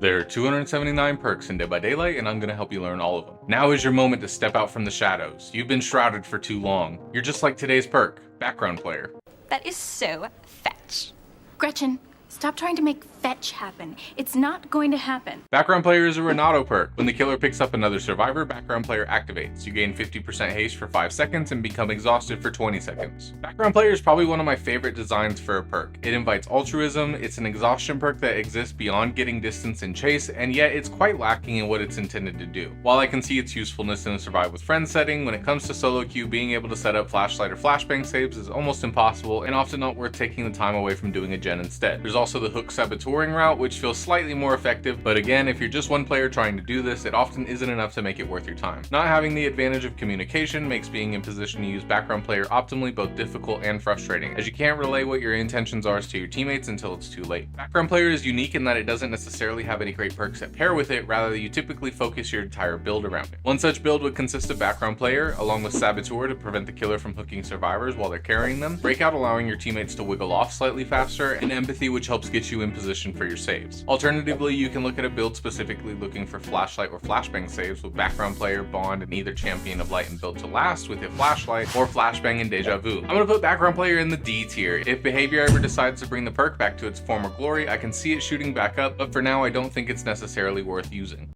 There are 279 perks in Dead by Daylight, and I'm going to help you learn all of them. Now is your moment to step out from the shadows. You've been shrouded for too long. You're just like today's perk, background player. That is so fetch. Gretchen, stop trying to make fetch happen. It's not going to happen. Background player is a Renato perk. When the killer picks up another survivor, background player activates. You gain 50% haste for 5 seconds and become exhausted for 20 seconds. Background player is probably one of my favorite designs for a perk. It invites altruism, it's an exhaustion perk that exists beyond getting distance and chase, and yet it's quite lacking in what it's intended to do. While I can see its usefulness in a survive with friends setting, when it comes to solo queue, being able to set up flashlight or flashbang saves is almost impossible and often not worth taking the time away from doing a gen instead. There's also the hook saboteuring route, which feels slightly more effective, but again, if you're just one player trying to do this, it often isn't enough to make it worth your time. Not having the advantage of communication makes being in position to use background player optimally both difficult and frustrating, as you can't relay what your intentions are to your teammates until it's too late. Background player is unique in that it doesn't necessarily have any great perks that pair with it, rather you typically focus your entire build around it. One such build would consist of background player, along with saboteur to prevent the killer from hooking survivors while they're carrying them, breakout allowing your teammates to wiggle off slightly faster, and empathy, which helps get you in position for your saves. Alternatively, you can look at a build specifically looking for flashlight or flashbang saves with background player, bond, and either champion of light and build to last with a flashlight, or flashbang and deja vu. I'm gonna put background player in the D tier. If behavior ever decides to bring the perk back to its former glory, I can see it shooting back up, but for now I don't think it's necessarily worth using.